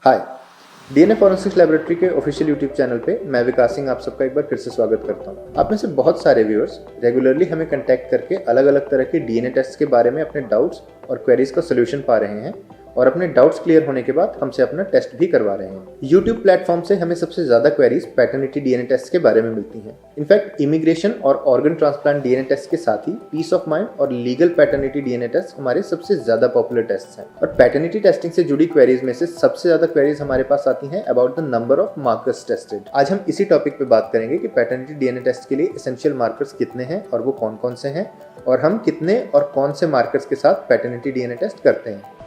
हाय, DNA forensics laboratory के official YouTube channel पे मैं विकास सिंह आप सबका एक बार फिर से स्वागत करता हूँ। आप में से बहुत सारे व्यूअर्स रेगुलरली हमें कांटेक्ट करके अलग अलग तरह के डीएनए टेस्ट के बारे में अपने डाउट्स और क्वेरीज का सोल्यूशन पा रहे हैं और अपने डाउट्स क्लियर होने के बाद हमसे अपना टेस्ट भी करवा रहे हैं। यूट्यूब प्लेटफॉर्म से हमें सबसे ज्यादा क्वेरीज पैटर्निटी डीएनए टेस्ट के बारे में मिलती हैं। इनफैक्ट इमिग्रेशन और ऑर्गन ट्रांसप्लांट डीएनए टेस्ट के साथ ही पीस ऑफ माइंड और लीगल पैटर्निटी डीएनए टेस्ट हमारे सबसे ज्यादा पॉपुलर टेस्ट हैं। और पैटर्निटी टेस्टिंग से जुड़ी क्वेरीज में से सबसे ज्यादा क्वेरीज हमारे पास आती हैं about the number of markers tested. आज हम इसी टॉपिक पे बात करेंगे कि पैटर्निटी डीएनए टेस्ट के लिए एसेंशियल मार्कर्स कितने हैं और वो कौन कौन से हैं और हम कितने और कौन से मार्कर्स के साथ पैटर्निटी डीएनए टेस्ट करते हैं।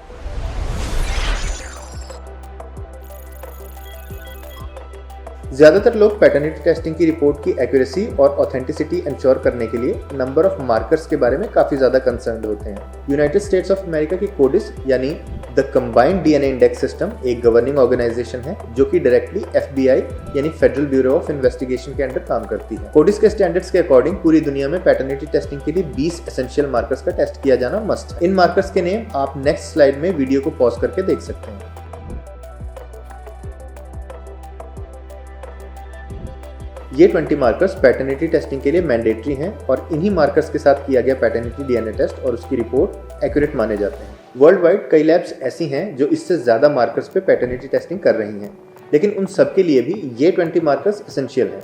ज्यादातर लोग पैटर्निटी टेस्टिंग की रिपोर्ट की एक्यूरेसी और ऑथेंटिसिटी इंश्योर करने के लिए नंबर ऑफ मार्कर्स के बारे में काफी ज्यादा कंसर्न्ड होते हैं। यूनाइटेड स्टेट्स ऑफ अमेरिका की कोडिस यानी the combined DNA index system एक गवर्निंग ऑर्गेनाइजेशन है जो कि डायरेक्टली एफबीआई यानी फेडरल ब्यूरो ऑफ इन्वेस्टिगेशन के अंडर काम करती है। कोडिस के स्टैंडर्ड्स के अकॉर्डिंग पूरी दुनिया में पैटर्निटी टेस्टिंग के लिए 20 एसेंशियल मार्कर्स का टेस्ट किया जाना मस्ट है। इन मार्कर्स के नेम आप नेक्स्ट स्लाइड में वीडियो को पॉज करके देख सकते हैं। ये 20 मार्कर्स पैटर्निटी टेस्टिंग के लिए मैंडेटरी हैं और इन्हीं मार्कर्स के साथ किया गया पैटर्निटी डीएनए टेस्ट और उसकी रिपोर्ट एक्यूरेट माने जाते हैं। वर्ल्ड वाइड कई लैब्स ऐसी हैं जो इससे ज़्यादा मार्कर्स पे पैटर्निटी टेस्टिंग कर रही हैं, लेकिन उन सब के लिए भी ये 20 मार्कर्स एसेंशियल हैं।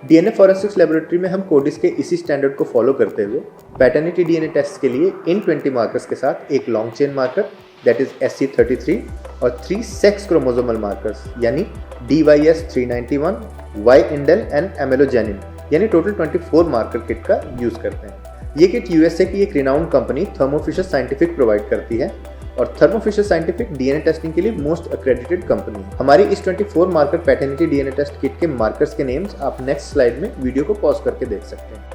डीएनए फॉरेंसिक्स लैबोरेटरी में हम कोडिस के इसी स्टैंडर्ड को फॉलो करते हुए पैटर्निटी डीएनए टेस्ट के लिए इन 20 मार्कर्स के साथ एक long chain marker that is SC33 और 3 सेक्स क्रोमोसोमल मार्कर्स यानी DYS391, Y-indel एंड एमेलोजेनिन यानी टोटल 24 मार्कर किट का यूज करते हैं। ये किट यूएसए की एक renowned company Thermo Fisher Scientific provide करती है और Thermo Fisher Scientific DNA testing के लिए मोस्ट अक्रेडिटेड कंपनी है। हमारी इस 24 marker paternity DNA test kit के मार्कर्स के नेम्स आप नेक्स्ट स्लाइड में वीडियो को पॉज करके देख सकते हैं।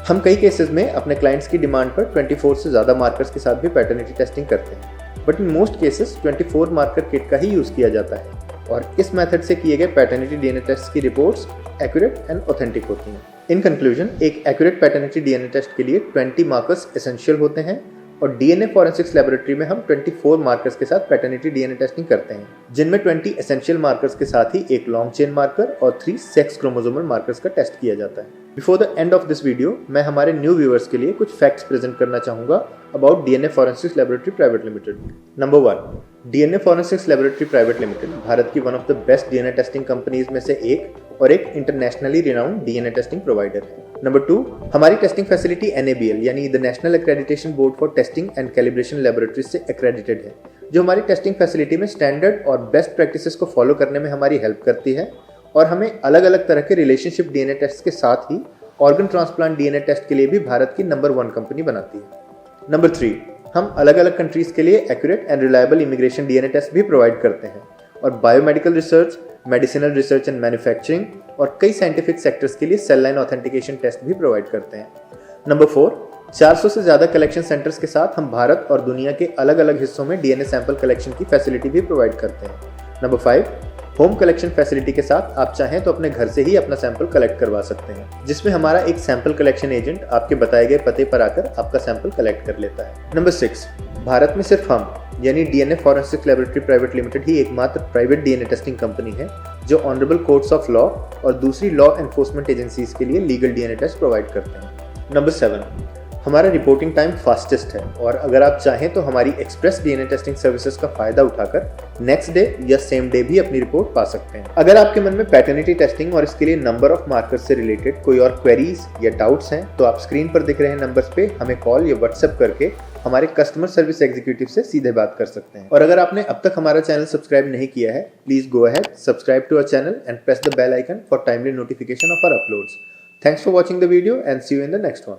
हम कई केसेस में अपने क्लाइंट्स की डिमांड पर 24 से ज़्यादा मार्कर्स के साथ भी पैटर्निटी टेस्टिंग करते हैं, but in most cases 24 marker kit का ही यूज़ किया जाता है और इस मेथड से किए गए पैटर्निटी डीएनए टेस्ट की रिपोर्ट्स एक्यूरेट एंड ऑथेंटिक होती हैं। इन कंक्लूजन, एक एक्यूरेट पैटर्निटी डीएनए टेस्ट के लिए 20 मार्कर्स एसेंशियल होते हैं और डीएनए फॉरेंसिक्स लैबोरेटरी में हम 24 मार्कर्स के साथ पैटर्निटी डीएनए टेस्टिंग करते हैं, जिनमें 20 एसेंशियल मार्कर्स के साथ ही एक लॉन्ग चेन मार्कर और 3 सेक्स क्रोमोसोमल मार्कर्स का टेस्ट किया जाता है। Before the end of this video मैं हमारे न्यू व्यूअर्स के लिए कुछ फैक्ट्स प्रेजेंट करना चाहूँगा about DNA forensics laboratory private limited. Number 1, DNA forensics laboratory private limited Bharat की one of the best DNA testing companies में से एक और एक internationally renowned DNA testing provider है। नंबर 2, हमारी टेस्टिंग फैसिलिटी NABL यानी the national accreditation board for testing and calibration laboratories से एक्रेडिटेड है, जो हमारी टेस्टिंग फैसिलिटी में स्टैंडर्ड और बेस्ट प्रैक्टिसेस को फॉलो करने में हमारी हेल्प करती है और हमें अलग अलग तरह के रिलेशनशिप डीएनए टेस्ट के साथ ही ऑर्गन ट्रांसप्लांट डीएनए टेस्ट के लिए भी भारत की नंबर 1 कंपनी बनाती है। नंबर 3, हम अलग अलग कंट्रीज के लिए accurate and reliable immigration DNA test भी प्रोवाइड करते हैं और biomedical research, medicinal research and manufacturing और कई साइंटिफिक सेक्टर्स के लिए सेल लाइन ऑथेंटिकेशन टेस्ट भी प्रोवाइड करते हैं। नंबर 4, 400 से ज़्यादा कलेक्शन सेंटर्स के साथ हम भारत और दुनिया के अलग अलग हिस्सों में डीएनए सैंपल कलेक्शन की फैसिलिटी भी प्रोवाइड करते हैं। नंबर 5, होम कलेक्शन फैसिलिटी के साथ आप चाहें तो अपने घर से ही अपना सैंपल कलेक्ट करवा सकते हैं, जिसमें हमारा एक सैंपल कलेक्शन एजेंट आपके बताए गए पते पर आकर आपका सैंपल कलेक्ट कर लेता है। नंबर 6, भारत में सिर्फ हम यानी DNA forensics laboratory private limited ही एकमात्र प्राइवेट डीएनए टेस्टिंग कंपनी है जो ऑनरेबल कोर्ट्स ऑफ लॉ और दूसरी लॉ एनफोर्समेंट एजेंसीज के लिए लीगल डीएनए टेस्ट प्रोवाइड करते हैं। नंबर 7, हमारा रिपोर्टिंग टाइम फास्टेस्ट है और अगर आप चाहें तो हमारी एक्सप्रेस डीएनए टेस्टिंग सर्विसेज का फायदा उठाकर नेक्स्ट डे या सेम डे भी अपनी रिपोर्ट पा सकते हैं। अगर आपके मन में पैटर्निटी टेस्टिंग और इसके लिए नंबर ऑफ मार्कर्स से रिलेटेड कोई और क्वेरीज या डाउट्स हैं तो आप स्क्रीन पर दिख रहे नंबर्स पे हमें कॉल या व्हाट्सएप करके हमारे कस्टमर सर्विस एग्जीक्यूटिव से सीधे बात कर सकते हैं। और अगर आपने अब तक हमारा चैनल सब्सक्राइब नहीं किया है, please go ahead, subscribe to our channel and press the bell icon for timely notification of our uploads. Thanks for watching the video and see you in the next one.